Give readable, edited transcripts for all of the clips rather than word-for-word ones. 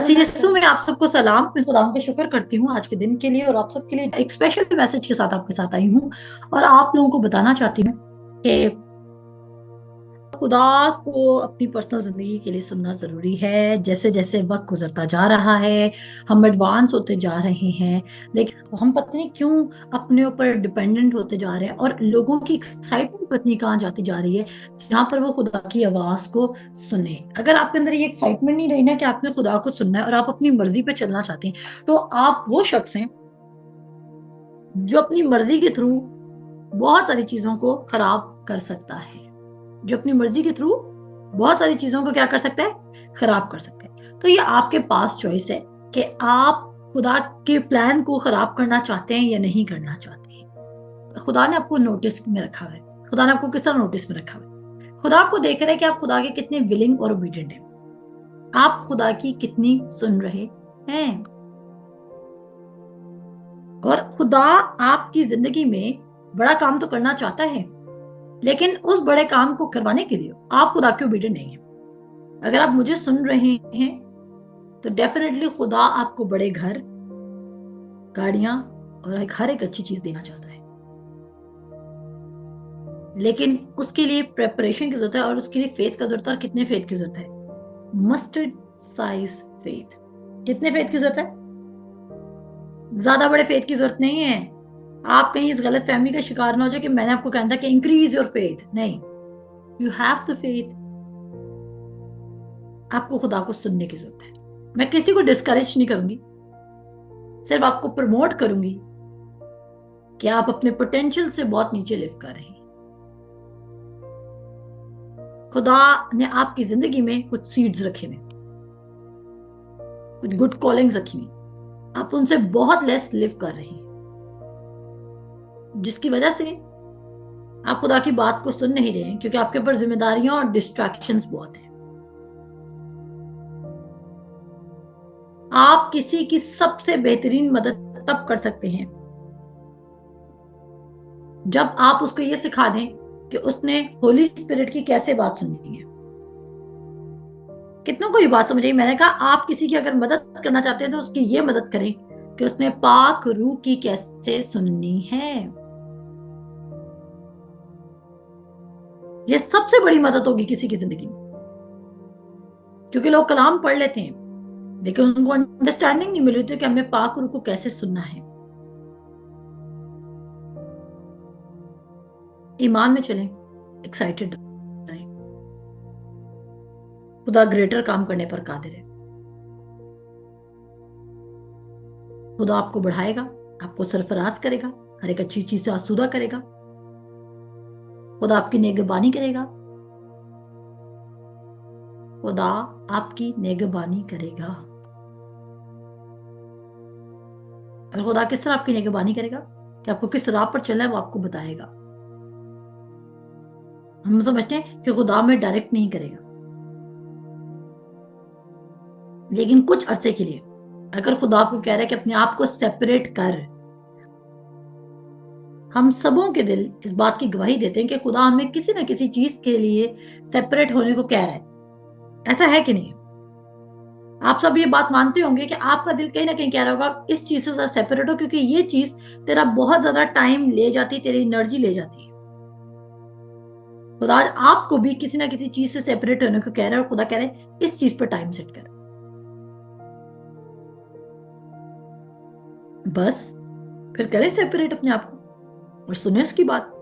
Seriously मैं आप सबको सलाम, मैं खुदा का शुक्र करती हूँ आज के दिन के लिए और आप सबके लिए एक स्पेशल मैसेज के साथ आपके साथ आई हूँ और आप लोगों को बताना चाहती हूँ कि खुदा को अपनी पर्सनल जिंदगी के लिए सुनना जरूरी है। जैसे जैसे वक्त गुजरता जा रहा है, हम एडवांस होते जा रहे हैं, लेकिन हम पता नहीं क्यों अपने ऊपर डिपेंडेंट होते जा रहे हैं और लोगों की एक्साइटमेंट पता नहीं कहाँ जाती जा रही है जहां पर वो खुदा की आवाज को सुने। अगर आपके अंदर ये एक्साइटमेंट नहीं रही ना कि आपने खुदा को सुनना है और आप अपनी मर्जी पे चलना चाहते हैं, तो आप वो शख्स हैं जो अपनी मर्जी के थ्रू बहुत सारी चीजों को खराब कर सकता है। जो अपनी मर्जी के थ्रू बहुत सारी चीजों को क्या कर सकता है, खराब कर सकता है। तो ये आपके पास चॉइस है कि आप खुदा के प्लान को खराब करना चाहते हैं या नहीं करना चाहते हैं। खुदा ने आपको नोटिस में रखा है। खुदा ने आपको किस तरह नोटिस में रखा है? खुदा आपको देख रहे हैं कि आप खुदा के कितने विलिंग और ओबीडिएंट हैं, आप खुदा की कितनी सुन रहे हैं। और खुदा आपकी जिंदगी में बड़ा काम तो करना चाहता है, लेकिन उस बड़े काम को करवाने के लिए आप खुदा के ओबीडिएंट नहीं है। अगर आप मुझे सुन रहे हैं तो डेफिनेटली खुदा आपको बड़े घर, गाड़ियां और हर एक अच्छी चीज देना चाहता है, लेकिन उसके लिए प्रेपरेशन की जरूरत है और उसके लिए फेथ का जरूरत है। और कितने फेथ की जरूरत है? Mustard size faith. कितने फेथ की जरूरत है? ज्यादा बड़े फेथ की जरूरत नहीं है। आप कहीं इस गलत फहमी का शिकार ना हो जाए कि मैंने आपको कहना था कि इंक्रीज योर फेथ। नहीं, यू हैव टू फेथ। आपको खुदा को सुनने की जरूरत है। मैं किसी को डिस्करेज नहीं करूंगी, सिर्फ आपको प्रमोट करूंगी कि आप अपने पोटेंशियल से बहुत नीचे लिव कर रहे हैं। खुदा ने आपकी जिंदगी में कुछ सीड्स रखे हुए, कुछ गुड कॉलिंग्स रखी हुई, आप उनसे बहुत लेस लिव कर रहे हैं, जिसकी वजह से आप खुदा की बात को सुन नहीं रहे हैं क्योंकि आपके ऊपर जिम्मेदारियां और डिस्ट्रैक्शंस बहुत हैं। आप किसी की सबसे बेहतरीन मदद तब कर सकते हैं जब आप उसको ये सिखा दें कि उसने होली स्पिरिट की कैसे बात सुननी है। कितनों को ये बात समझ आई? मैंने कहा आप किसी की अगर मदद करना चाहते हैं तो उसकी ये मदद करें कि उसने पाक रूह की कैसे सुननी है। ये सबसे बड़ी मदद होगी किसी की जिंदगी में, क्योंकि लोग कलाम पढ़ लेते हैं लेकिन उनको अंडरस्टैंडिंग नहीं मिली होती कि हमें पाक रूह को कैसे सुनना है। ईमान में चलें, एक्साइटेड रहें। खुदा ग्रेटर काम करने पर कादिर है। खुदा आपको बढ़ाएगा, आपको सरफराज करेगा, हर एक अच्छी चीज से आसूदा करेगा। खुदा आपकी निगहबानी करेगा। खुदा आपकी निगहबानी करेगा। और खुदा किस तरह आपकी निगहबानी करेगा कि आपको किस राह पर चलना है वो आपको बताएगा। हम समझते हैं कि खुदा में डायरेक्ट नहीं करेगा, लेकिन कुछ अरसे के लिए अगर खुदा आपको कह रहा है कि अपने आप को सेपरेट कर, हम सबों के दिल इस बात की गवाही देते हैं कि खुदा हमें किसी ना किसी चीज के लिए सेपरेट होने को कह रहा है। ऐसा है कि नहीं? आप सब ये बात मानते होंगे कि आपका दिल कहीं ना कहीं कह रहा होगा इस चीज से सेपरेट हो, क्योंकि ये चीज तेरा बहुत ज्यादा टाइम ले जाती है, तेरी एनर्जी ले जाती है। खुदा आपको भी किसी ना किसी चीज से सेपरेट होने को कह रहा है और खुदा कह रहा है इस चीज पर टाइम सेट कर। बस फिर करें सेपरेट अपने आप को और सुने उसकी बात।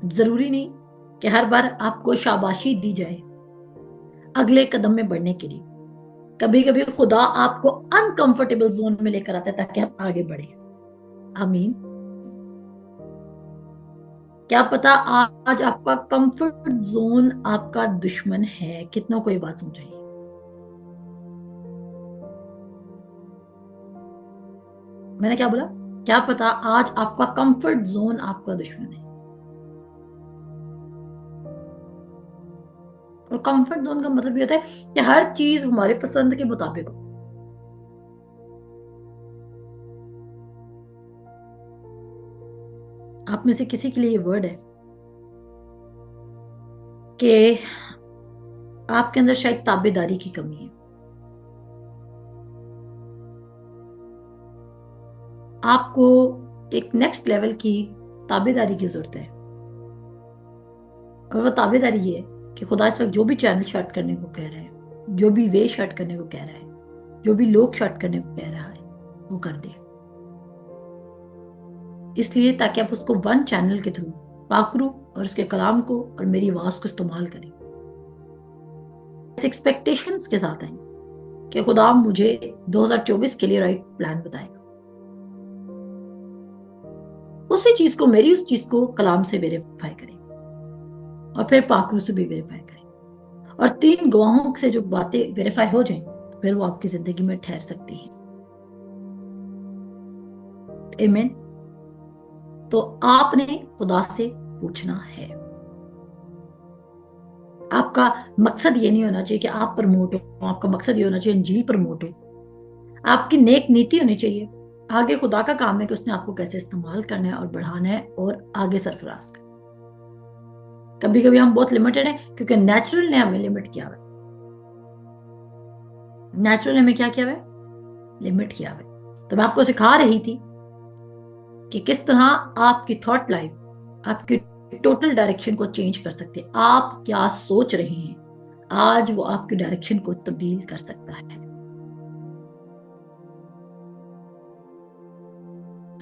जरूरी नहीं कि हर बार आपको शाबाशी दी जाए अगले कदम में बढ़ने के लिए। कभी कभी खुदा आपको अनकंफर्टेबल जोन में लेकर आता है ताकि आप आगे बढ़े। आमीन। क्या पता आज आपका कंफर्ट जोन आपका दुश्मन है। कितनों को ये बात समझाइए? मैंने क्या बोला? क्या पता आज आपका कंफर्ट जोन आपका दुश्मन है। और कंफर्ट जोन का मतलब ये होता है कि हर चीज हमारे पसंद के मुताबिक हो। आप में से किसी के लिए ये वर्ड है कि आपके अंदर शायद ताबेदारी की कमी है। आपको एक नेक्स्ट लेवल की ताबेदारी की जरूरत है, और वो ताबेदारी ये है कि खुदा इस वक्त जो भी चैनल शट करने को कह रहा है, जो भी वे शट करने को कह रहा है, जो भी लोग शट करने को कह रहा है, वो कर दे। इसलिए ताकि आप उसको वन चैनल के थ्रू पाकरू और उसके कलाम को और मेरी आवाज को इस्तेमाल करें, इस एक्सपेक्टेशंस के साथ आए कि खुदा मुझे 2024 के लिए राइट प्लान बताएगा। उसी चीज को, मेरी उस चीज को कलाम से वेरीफाई करें और फिर पाकरू से भी वेरीफाई करें, और 3 गवाहों से जो बातें वेरीफाई हो जाएं तो फिर वो आपकी जिंदगी में ठहर सकती है। आमीन। तो आपने खुदा से पूछना है। आपका मकसद ये नहीं होना चाहिए कि आप प्रमोट हो, आपका मकसद ये होना चाहिए अंजील प्रमोट हो। आपकी नेक नीति होनी चाहिए। आगे खुदा का काम है कि उसने आपको कैसे इस्तेमाल करना है और बढ़ाना है और आगे सरफराज करना। कभी कभी हम बहुत लिमिटेड हैं क्योंकि नेचुरल ने हमें लिमिट किया है। नेचुरल ने हमें क्या किया है? लिमिट किया है। तो मैं आपको सिखा रही थी कि किस तरह आपकी थॉट लाइफ आपकी टोटल डायरेक्शन को चेंज कर सकते हैं। आप क्या सोच रहे हैं आज वो आपकी डायरेक्शन को तब्दील कर सकता है।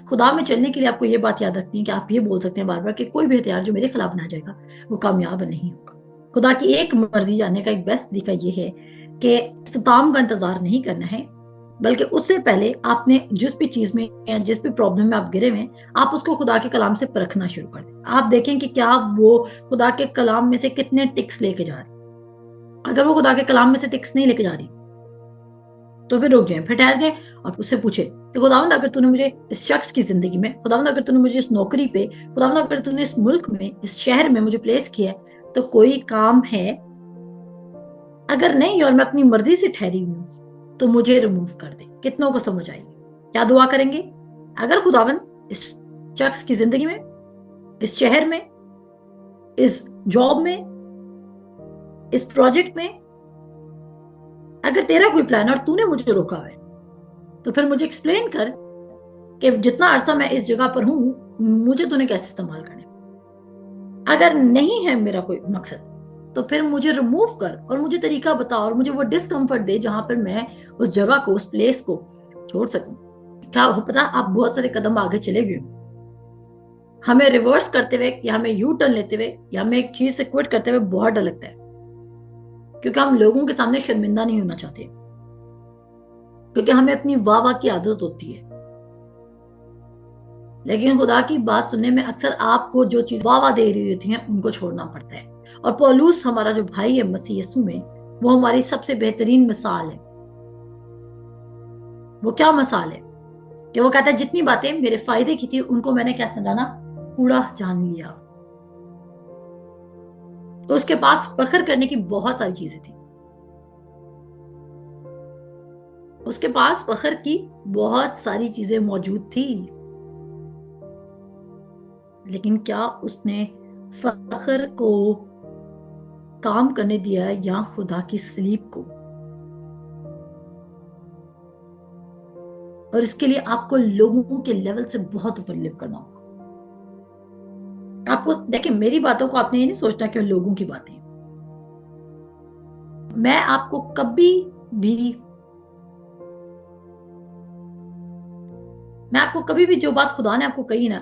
खुदा में चलने के लिए आपको ये बात याद रखनी है कि आप ये बोल सकते हैं बार बार कि कोई भी हथियार जो मेरे खिलाफ ना जाएगा वो कामयाब नहीं होगा। खुदा की एक मर्जी जानने का एक बेस्ट तरीका ये है कि इख्तिताम का इंतजार नहीं करना है, बल्कि उससे पहले आपने जिस भी चीज में या जिस भी प्रॉब्लम में आप गिरे हुए हैं, आप उसको खुदा के कलाम से परखना शुरू कर दें। आप देखें कि क्या वो खुदा के कलाम में से कितने टिक्स लेके जा रही। अगर वो खुदा के कलाम में से टिक्स नहीं लेके जा रही तो फिर रुक जाए, फिर ठहर जाए और उससे पूछे कि खुदावंद अगर तूने मुझे इस शख्स की जिंदगी में, खुदावंद अगर तूने मुझे इस नौकरी पे, खुदावंद अगर तूने इस मुल्क में, इस शहर में मुझे प्लेस किया है तो कोई काम है? अगर नहीं और मैं अपनी मर्जी से ठहरी हूं तो मुझे रिमूव कर दे। कितनों को समझ आएगी? क्या दुआ करेंगे? अगर खुदावंद इस शख्स की जिंदगी में, इस शहर में, इस जॉब में, इस प्रोजेक्ट में अगर तेरा कोई प्लान और तूने मुझे रोका है तो फिर मुझे एक्सप्लेन कर कि जितना अरसा मैं इस जगह पर हूं मुझे तूने कैसे इस्तेमाल करना है। अगर नहीं है मेरा कोई मकसद तो फिर मुझे रिमूव कर और मुझे तरीका बता और मुझे वो डिस्कम्फर्ट दे जहां पर मैं उस जगह को, उस प्लेस को छोड़ सकूं। क्या हो पता आप बहुत सारे कदम आगे चले गए, हमें रिवर्स करते हुए या हमें यू टर्न लेते हुए या हमें एक चीज से क्विट करते हुए बहुत डर लगता है, क्योंकि हम लोगों के सामने शर्मिंदा नहीं होना चाहते, क्योंकि हमें अपनी वाह वाह की आदत होती है। लेकिन खुदा की बात सुनने में अक्सर आपको जो चीज वाह वाह दे रही होती है उनको छोड़ना पड़ता है। और पौलुस हमारा जो भाई है मसीह यीशु में, वो हमारी सबसे बेहतरीन मिसाल है। वो क्या मिसाल है कि वो कहता है जितनी बातें मेरे फायदे की थी उनको मैंने कैसे जाना, कूड़ा जान लिया। तो उसके पास फख्र करने की बहुत सारी चीजें थी, उसके पास फख्र की बहुत सारी चीजें मौजूद थी, लेकिन क्या उसने फख्र को काम करने दिया या खुदा की सलीब को? और इसके लिए आपको लोगों के लेवल से बहुत ऊपर लिव करना होगा। आपको देखिए, मेरी बातों को आपने ये नहीं सोचना कि लोगों की बातें। मैं आपको कभी भी जो बात खुदा ने आपको कही ना,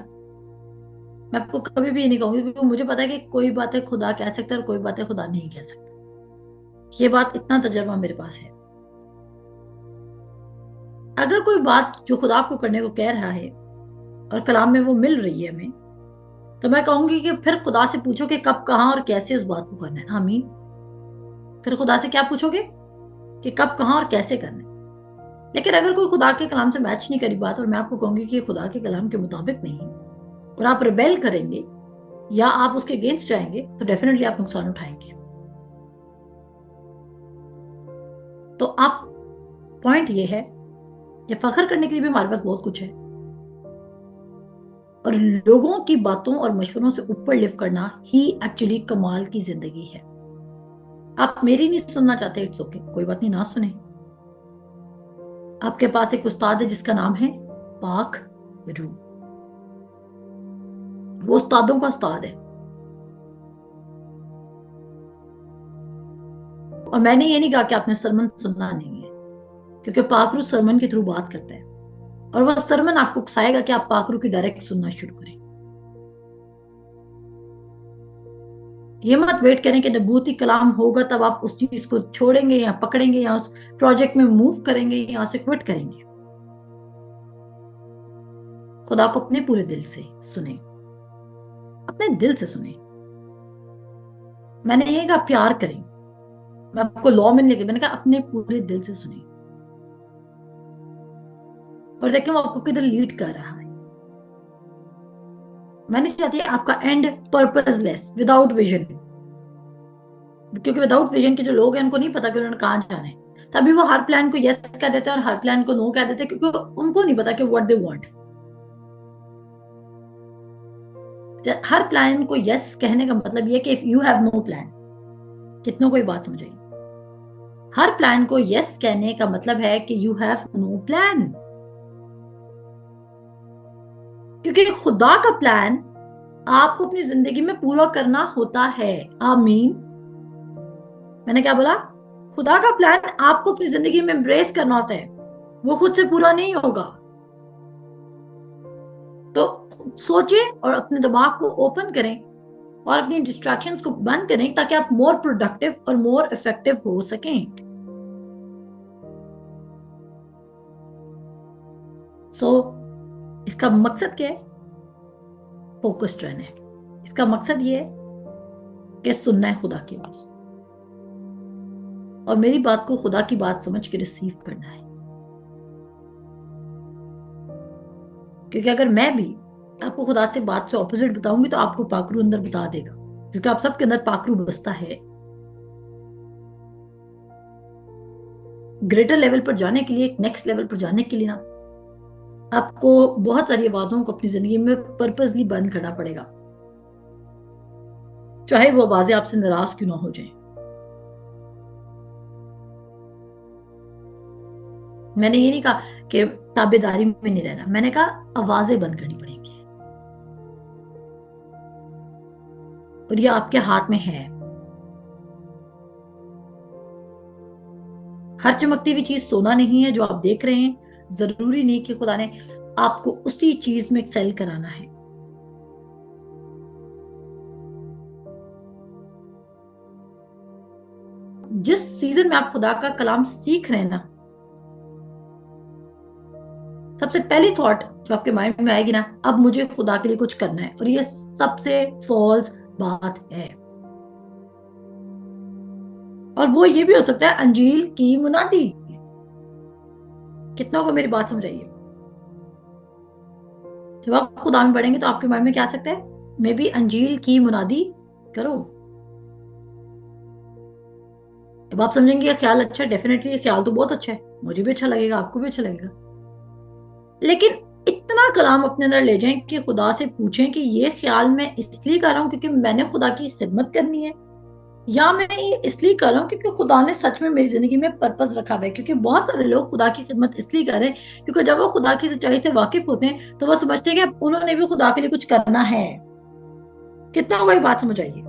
मैं आपको कभी भी नहीं कहूंगी, क्योंकि मुझे पता है कि कोई बातें खुदा कह सकता है और कोई बातें खुदा नहीं कह सकता। ये बात, इतना तजर्बा मेरे पास है। अगर कोई बात जो खुदा आपको करने को कह रहा है और कलाम में वो मिल रही है हमें, तो मैं कहूंगी कि फिर खुदा से पूछो कि कब, कहां और कैसे उस बात को करना है। आमीन। फिर खुदा से क्या पूछोगे कि कब, कहां और कैसे करना है। लेकिन अगर कोई खुदा के कलाम से मैच नहीं करी बात और मैं आपको कहूंगी कि खुदा के कलाम के मुताबिक नहीं और आप रिबेल करेंगे या आप उसके अगेंस्ट जाएंगे, तो डेफिनेटली आप नुकसान उठाएंगे। तो आप, पॉइंट ये है कि फख्र करने के लिए भी हमारे पास बहुत कुछ है, और लोगों की बातों और मशवरों से ऊपर लिव करना ही एक्चुअली कमाल की जिंदगी है। आप मेरी नहीं सुनना चाहते, इट्स ओके, कोई बात नहीं, ना सुने। आपके पास एक उस्ताद है जिसका नाम है पाक रू, वो उस्तादों का उस्ताद है। और मैंने ये नहीं कहा कि आपने सरमन सुनना नहीं है, क्योंकि पाकरू सरमन के थ्रू बात करता है, और वह सरमन आपको उकसाएगा कि आप पाकरू की डायरेक्ट सुनना शुरू करें। ये मत वेट करें कि नबूती कलाम होगा तब आप उस चीज को छोड़ेंगे या पकड़ेंगे या उस प्रोजेक्ट में मूव करेंगे या उसे क्विट करेंगे। खुदा को अपने पूरे दिल से सुने, अपने दिल से सुने। मैंने ये कहा प्यार करें, मैं आपको लॉ में नहीं, मैंने कहा अपने पूरे दिल से सुने और देखें वो आपको किधर लीड कर रहा है। मैं नहीं चाहती आपका एंड पर्पसलेस, विदाउट विजन, क्योंकि विदाउट विजन के जो लोग हैं उनको नहीं पता कि उन्होंने कहां जाना है, तभी वो हर प्लान को यस कह देते हैं और हर प्लान को नो कह देते हैं, क्योंकि उनको नहीं पता कि व्हाट दे वांट। हर प्लान को यस कहने का मतलब ये कि if you have no plan, कितनों को ये बात समझ आई? हर प्लान को यस कहने का मतलब है कि यू हैव नो प्लान, क्योंकि खुदा का प्लान आपको अपनी जिंदगी में पूरा करना होता है। आमीन। मैंने क्या बोला? खुदा का प्लान आपको अपनी जिंदगी में एम्ब्रेस करना होता है, वो खुद से पूरा नहीं होगा। तो सोचें और अपने दिमाग को ओपन करें और अपनी डिस्ट्रैक्शंस को बंद करें, ताकि आप मोर प्रोडक्टिव और मोर इफेक्टिव हो सकें। इसका मकसद क्या है? फोकस्ड रहना है। इसका मकसद ये है कि सुनना है खुदा की आवाज और मेरी बात को खुदा की बात समझ के रिसीव करना है। क्योंकि अगर मैं भी आपको खुदा से बात से ऑपोजिट बताऊंगी तो आपको पाकरू अंदर बता देगा, क्योंकि आप सबके अंदर पाकरू बसता है। ग्रेटर लेवल पर जाने के लिए, एक नेक्स्ट लेवल पर जाने के लिए ना, आपको बहुत सारी आवाजों को अपनी जिंदगी में पर्पसली बंद करना पड़ेगा, चाहे वो आवाजें आपसे नाराज क्यों ना हो जाए। मैंने ये नहीं कहा कि ताबेदारी में नहीं रहना, मैंने कहा आवाजें बंद करनी पड़ेंगी, और ये आपके हाथ में है। हर चमकती हुई चीज सोना नहीं है जो आप देख रहे हैं। जरूरी नहीं कि खुदा ने आपको उसी चीज में एक्सेल कराना है। जिस सीजन में आप खुदा का कलाम सीख रहे हैं ना, सबसे पहली थॉट जो आपके माइंड में आएगी ना, अब मुझे खुदा के लिए कुछ करना है, और ये सबसे फॉल्स बात है। और वो ये भी हो सकता है अंजील की मुनादी। कितनों को मेरी बात समझ आई है? जब आप खुदा में पढ़ेंगे तो आपके माइंड में क्या आ सकता है? मे बी अंजील की मुनादी करो। अब आप समझेंगे ये ख्याल अच्छा है, डेफिनेटली ये ख्याल तो बहुत अच्छा है, मुझे भी अच्छा लगेगा, आपको भी अच्छा लगेगा। लेकिन इतना कलाम अपने अंदर ले जाएं कि खुदा से पूछें कि ये ख्याल मैं इसलिए कर रहा हूं क्योंकि मैंने खुदा की खिदमत करनी है, या मैं ये इसलिए कर रहा हूँ क्योंकि खुदा ने सच में मेरी जिंदगी में पर्पस रखा हुआ है। क्योंकि बहुत सारे लोग खुदा की खिदमत इसलिए कर रहे हैं क्योंकि जब वो खुदा की सच्चाई से वाकिफ होते हैं तो वो समझते हैं कि उन्होंने भी खुदा के लिए कुछ करना है। कितना वही बात समझ आइए?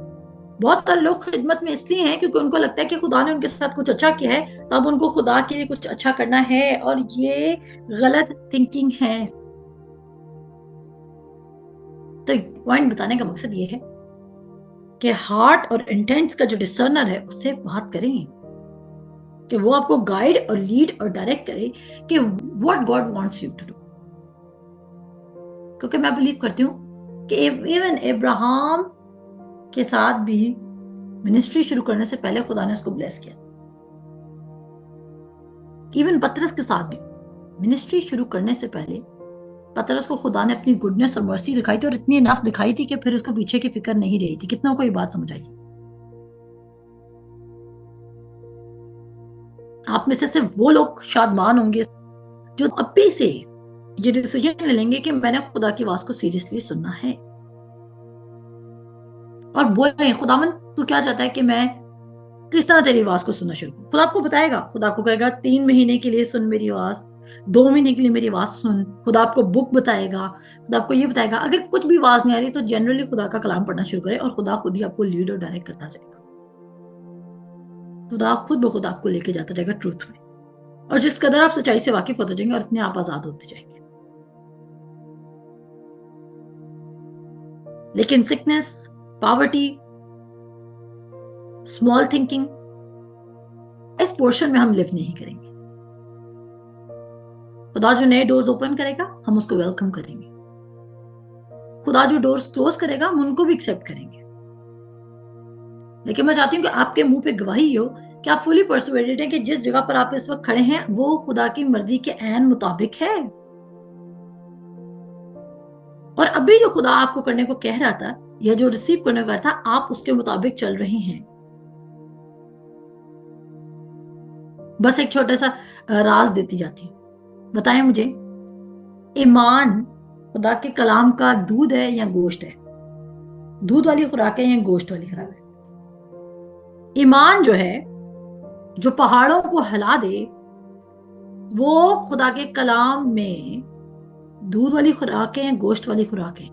बहुत सारे लोग खिदमत में इसलिए हैं क्योंकि उनको लगता है कि खुदा ने उनके साथ कुछ अच्छा किया है, तब उनको खुदा के लिए कुछ अच्छा करना है, और ये गलत थिंकिंग है। तो पॉइंट बताने का मकसद ये है कि हार्ट और इंटेंट्स का जो डिसर्नर है उससे बात करें कि वो आपको गाइड और लीड और डायरेक्ट करे कि what God wants you to do. क्योंकि मैं बिलीव करती हूँ कि इवन अब्राहम के साथ भी मिनिस्ट्री शुरू करने से पहले खुदा ने उसको ब्लेस किया। इवन पतरस के साथ भी मिनिस्ट्री शुरू करने से पहले पतरस को खुदा ने अपनी गुडनेस और मर्सी दिखाई थी, और इतनी इनफ दिखाई थी कि फिर उसको पीछे की फिक्र नहीं रही थी। कितना को ये बात समझ आई? आप में से सिर्फ वो लोग शादमान होंगे जो अभी से ये डिसीजन ले लेंगे कि मैंने खुदा की आवाज को सीरियसली सुनना है, और बोल रहे हैं खुदावन तू क्या चाहता है कि मैं किस तरह तेरी आवाज को सुनना शुरू करूं? खुदा आपको बताएगा, खुदा आपको कहेगा 3 महीने के लिए सुन मेरी आवाज, 2 महीने के लिए मेरी आवाज सुन। खुदा आपको बुक बताएगा, खुदा आपको ये बताएगा। अगर कुछ भी आवाज नहीं आ रही तो जनरली खुदा का कलाम पढ़ना शुरू करें और खुदा खुद ही आपको लीड और डायरेक्ट करता जाएगा। खुदा खुद ब खुद आपको लेके जाता जाएगा ट्रूथ में, और जिस कदर आप सच्चाई से वाकिफ होते जाएंगे और इतने आप आजाद होते जाएंगे। लेकिन सिकनेस, पॉवर्टी, स्मॉल थिंकिंग, इस पोर्शन में हम लिव नहीं करेंगे। खुदा जो नए डोर्स ओपन करेगा हम उसको वेलकम करेंगे। खुदा जो डोर्स क्लोज करेगा हम उनको भी एक्सेप्ट करेंगे। लेकिन मैं चाहती हूँ कि आपके मुंह पे गवाही हो कि आप फुली परसुएडेड हैं कि जिस जगह पर आप इस वक्त खड़े हैं वो खुदा की मर्जी के ऐन मुताबिक है। और अभी जो खुदा आपको करने को कह रहा था या जो रिसीव करने को कह रहा था, आप उसके मुताबिक चल रहे हैं। बस एक छोटा सा राज देती जाती हूँ, बताएं मुझे, ईमान खुदा के कलाम का दूध है या गोश्त है? दूध वाली खुराक है या गोश्त वाली खुराक है? ईमान जो है, जो पहाड़ों को हिला दे, वो खुदा के कलाम में दूध वाली खुराक है या गोश्त वाली खुराक है?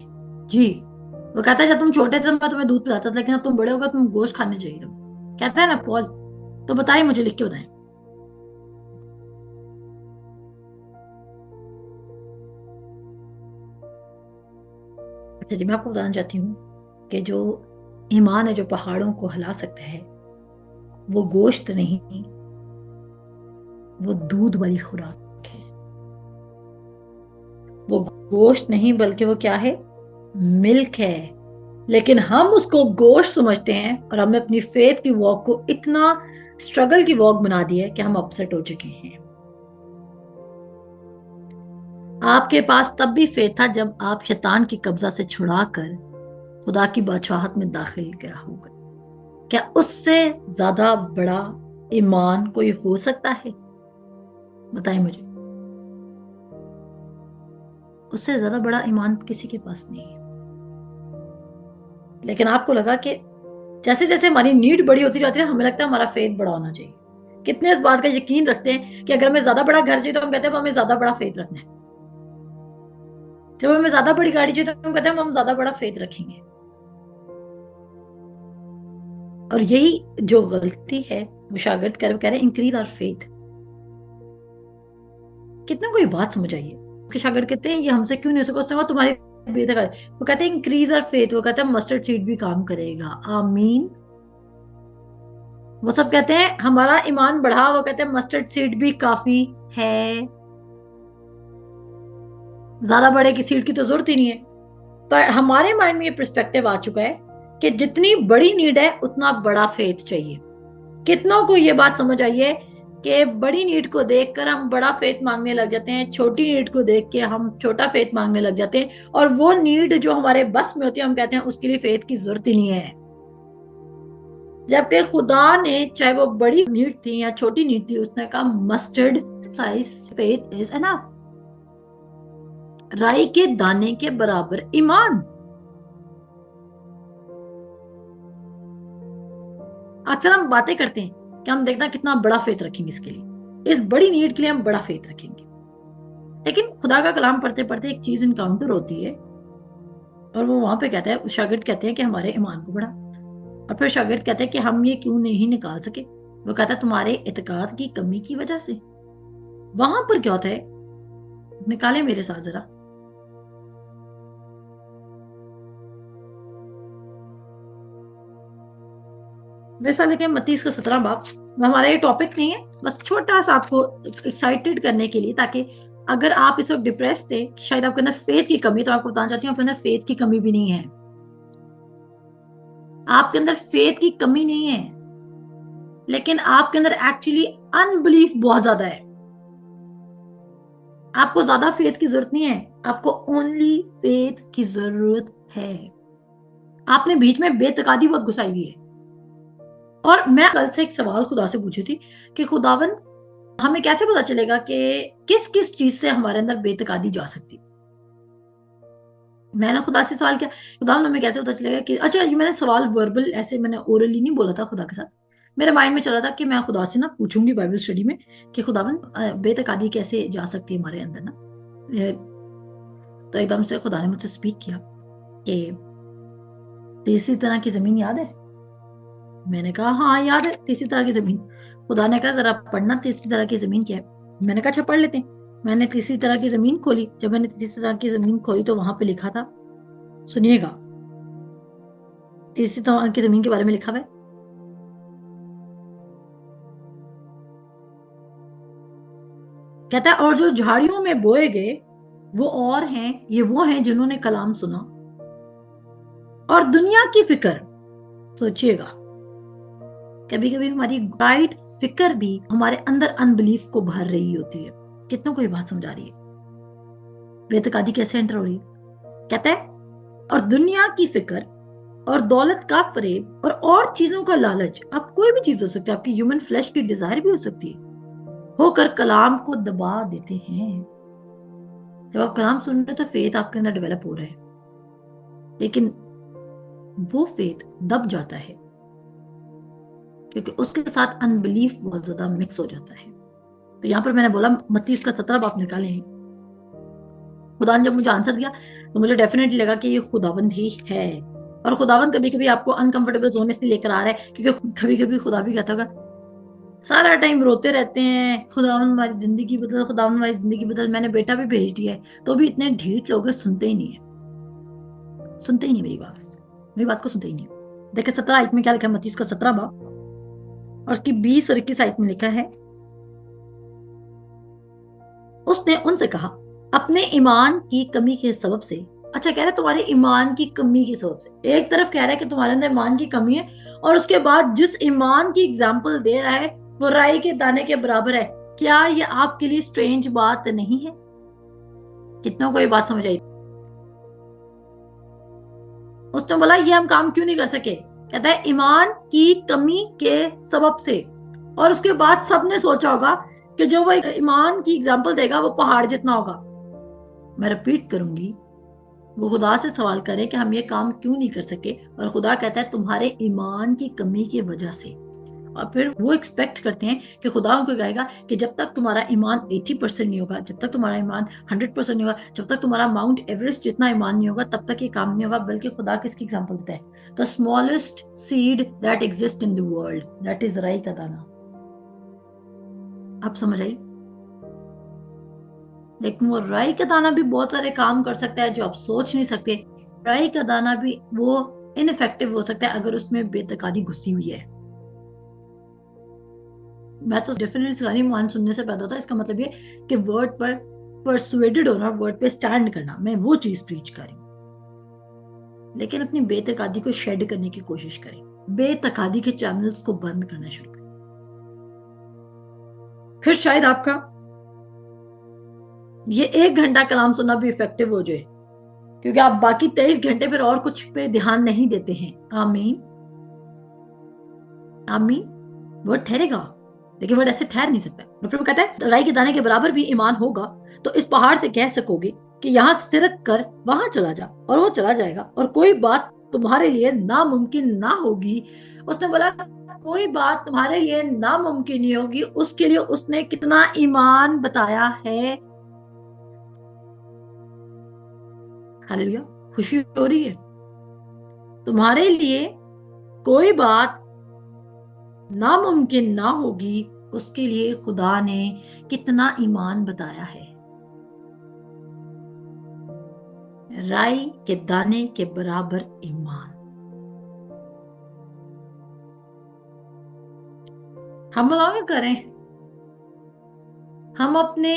जी, वो कहता है जब तुम छोटे थे मैं तुम्हें दूध पिलाता था, लेकिन अब तुम बड़े हो गए तुम गोश्त खाने चाहिए, कहता है ना पॉल। तो बताइए मुझे, लिख के बताएं। अच्छा जी, मैं आपको बताना चाहती हूँ कि जो ईमान है जो पहाड़ों को हिला सकता है वो गोश्त नहीं, वो दूध वाली खुराक है। वो गोश्त नहीं बल्कि वो क्या है? मिल्क है। लेकिन हम उसको गोश्त समझते हैं और हमने अपनी फेथ की वॉक को इतना स्ट्रगल की वॉक बना दी है कि हम अपसेट हो चुके हैं। आपके पास तब भी फेथ था जब आप शैतान की कब्जा से छुड़ाकर खुदा की बादशाहत में दाखिल क्या होगा। क्या उससे ज्यादा बड़ा ईमान कोई हो सकता है? बताएं मुझे। उससे ज्यादा बड़ा ईमान किसी के पास नहीं है। लेकिन आपको लगा कि जैसे जैसे हमारी नीड बड़ी होती जाती है हमें लगता है हमारा फेथ बड़ा होना चाहिए। कितने इस बात का यकीन रखते हैं कि अगर हमें ज्यादा बड़ा घर चाहिए तो हम कहते हैं हमें ज्यादा बड़ा फेथ रखना है। जब हमें ज्यादा बड़ी गाड़ी चाहिए तो हम कहते हैं हम ज्यादा बड़ा फेथ रखेंगे। और यही जो गलती है वो शागिर्द कह रहे हैं, इंक्रीज आवर फेथ। कितना कोई बात समझ आइए, उसके शागिर्द कहते हैं ये हमसे क्यों नहीं हो सकता, तुम्हारी बेहतर। वो कहते हैं इंक्रीज आवर फेथ, वो कहते हैं मस्टर्ड सीड भी काम करेगा। आमीन। वो सब कहते हैं हमारा ईमान बढ़ा, वो कहते हैं मस्टर्ड सीड भी काफी है, ज्यादा बड़े की सीड की तो जरूरत ही नहीं है। पर हमारे माइंड में ये पर्सपेक्टिव आ चुका है कि जितनी बड़ी नीड है उतना बड़ा फेथ चाहिए। कितनों को ये बात समझ आई है कि बड़ी नीड को देखकर हम बड़ा फेथ मांगने लग जाते हैं, छोटी नीड को देख के हम छोटा फेथ मांगने लग जाते हैं, और वो नीड जो हमारे बस में होती है हम कहते हैं उसके लिए फेथ की जरूरत ही नहीं है। जबकि खुदा ने, चाहे वो बड़ी नीड थी या छोटी नीड थी, उसने कहा mustard size faith is enough. राई के दाने के बराबर ईमान। अक्सर हम बातें करते हैं कि हम देखना कितना बड़ा फेथ रखेंगे इसके लिए, इस बड़ी नीड के लिए हम बड़ा फेथ रखेंगे। लेकिन खुदा का कलाम पढ़ते पढ़ते एक चीज इनकाउंटर होती है और वो वहां पे कहता है, शागिर्द कहते हैं कि हमारे ईमान को बढ़ा। और फिर शागिर्द कहते हैं कि हम ये क्यों नहीं निकाल सके। वो कहता है तुम्हारे इत्काद की कमी की वजह से। वहां पर क्या होता है, निकाले मेरे साथ जरा। वैसा लेके मत्ती का 17 बाब। हमारा ये टॉपिक नहीं है, बस छोटा सा आपको एक्साइटेड करने के लिए, ताकि अगर आप इस वक्त डिप्रेस थे, शायद आपके अंदर फेथ की कमी, तो आपको बताना चाहती हूँ आपके अंदर फेथ की कमी भी नहीं है। आपके अंदर फेथ की कमी नहीं है, लेकिन आपके अंदर एक्चुअली अनबिलीफ बहुत ज्यादा है। आपको ज्यादा फेथ की जरूरत नहीं है, आपको ओनली फेथ की जरूरत है। आपने बीच में बेतकादी बहुत घुसाई हुई है। और मैं कल से एक सवाल खुदा से पूछी थी कि खुदावन हमें कैसे पता चलेगा कि किस किस चीज से हमारे अंदर बेतकादी जा सकती। मैंने खुदा से सवाल किया, खुदावन हमें कैसे पता चलेगा कि, अच्छा ये मैंने सवाल वर्बल ऐसे मैंने ओरली नहीं बोला था खुदा के साथ, मेरे माइंड में चला था कि मैं खुदा से ना पूछूंगी बाइबल स्टडी में कि खुदावन बेतकादी कैसे जा सकती है हमारे अंदर ना। तो एकदम से खुदा ने मुझसे स्पीक किया कि तीसरी तरह की जमीन याद है? मैंने कहा हाँ याद है तीसरी तरह की जमीन। खुदा ने कहा जरा पढ़ना तीसरी तरह की जमीन क्या है। मैंने कहा अच्छा पढ़ लेते हैं। मैंने तीसरी तरह की जमीन खोली। जब मैंने तीसरी तरह की जमीन खोली तो वहां पे लिखा था, सुनिएगा, तीसरी तरह की जमीन के बारे में लिखा हुआ है, कहता है और जो झाड़ियों में बोए गए वो और हैं, ये वो हैं जिन्होंने कलाम सुना और दुनिया की फिक्र। सोचिएगा, कभी कभी हमारी राइट फिक्र भी हमारे अंदर अनबिलीफ को भर रही होती है। कितनों को ये बात समझा रही है? बेतकादी कैसे एंटर हो रही है? कहता है और दुनिया की फिक्र और दौलत का फरेब और चीजों का लालच, आप कोई भी चीज हो सकती है, आपकी ह्यूमन फ्लैश की डिजायर भी हो सकती है, होकर कलाम को दबा देते हैं। जब आप कलाम सुन रहे हो तो फेथ आपके अंदर डेवलप हो रहा है, लेकिन वो फेथ दब जाता है क्योंकि उसके साथ अनबिलीफ बहुत ज्यादा मिक्स हो जाता है। तो यहां पर मैंने बोला मत्ती इसका 17 बाप निकाले हैं। खुदा ने जब मुझे आंसर दिया तो मुझे डेफिनेटली लगा कि ये खुदाबंद ही है। और खुदाबंद कभी कभी आपको अनकंफर्टेबल जोन में इसलिए लेकर आ रहा है क्योंकि कभी कभी खुदा भी कहता होगा सारा टाइम रोते रहते हैं खुदावन हमारी जिंदगी बदल, खुदावन हमारी जिंदगी बदल, मैंने बेटा भी भेज दिया है, तो भी इतने ढीठ लोग हैं, सुनते ही नहीं है, सुनते ही नहीं मेरी बात को सुनते ही नहीं। देखिए 17 आयत में क्या लिखा है, मत्ती का 17 बाब और उसकी 20 और 21 आयत में लिखा है, उसने उनसे कहा अपने ईमान की कमी के सबब से। अच्छा कह रहा है तुम्हारे ईमान की कमी की सबब से। एक तरफ कह रहा है कि तुम्हारे अंदर ईमान की कमी है और उसके बाद जिस ईमान की एग्जाम्पल दे रहा है वो राई के दाने के बराबर है। क्या ये आपके लिए स्ट्रेंज बात नहीं है? कितनों को ये बात समझ आई? उसने बोला ये हम काम क्यों नहीं कर सके? कहता है ईमान की कमी के सबब से। और उसके बाद सबने सोचा होगा कि जो वो ईमान की एग्जाम्पल देगा वो पहाड़ जितना होगा। मैं रिपीट करूंगी, वो खुदा से सवाल करे कि हम ये काम क्यों नहीं कर सके, और खुदा कहता है तुम्हारे ईमान की कमी की वजह से। और फिर वो एक्सपेक्ट करते हैं कि खुदा उनको कहेगा कि जब तक तुम्हारा ईमान 80% नहीं होगा, जब तक तुम्हारा ईमान 100% नहीं होगा, जब तक तुम्हारा माउंट एवरेस्ट जितना ईमान नहीं होगा, तब तक ये काम नहीं होगा। बल्कि खुदा किसकी एग्जाम्पल देता है? The smallest seed that exist in the world, that is राई का दाना। आप समझ आई? लेकिन वो राई का दाना भी बहुत सारे काम कर सकता है जो आप सोच नहीं सकते। राई का दाना भी वो इनफेक्टिव हो सकता है अगर उसमें बेतकादी घुसी हुई है। मैं तो डेफिनेटली सारी मान सुनने से पैदा होता है, इसका मतलब ये कि वर्ड पर परसुएडेड होना, वर्ड पे स्टैंड करना, मैं वो चीज प्रीच करें। लेकिन अपनी बेतकादी को शेड करने की कोशिश करें, बेतकादी के चैनल्स को बंद करना शुरू करें, फिर शायद आपका ये 1 घंटा कलाम सुनना भी इफेक्टिव हो जाए, क्योंकि आप बाकी 23 घंटे फिर और कुछ पे ध्यान नहीं देते हैं। आमीन आमीन। वर्ड ठहरेगा, लेकिन वर्ड ऐसे ठहर नहीं सकता। प्रभु कहता है राई के दाने के बराबर भी ईमान होगा तो इस पहाड़ से कह सकोगे कि यहाँ से रख कर वहां चला जा, और वो चला जाएगा, और कोई बात तुम्हारे लिए नामुमकिन ना होगी। उसने बोला कोई बात तुम्हारे लिए नामुमकिन नहीं होगी, उसके लिए उसने कितना ईमान बताया है। हालेलुया। खुशी हो रही है? तुम्हारे लिए कोई बात नामुमकिन ना होगी, उसके लिए खुदा ने कितना ईमान बताया है। राई के दाने के बराबर ईमान। हम बताओ क्या करें? हम अपने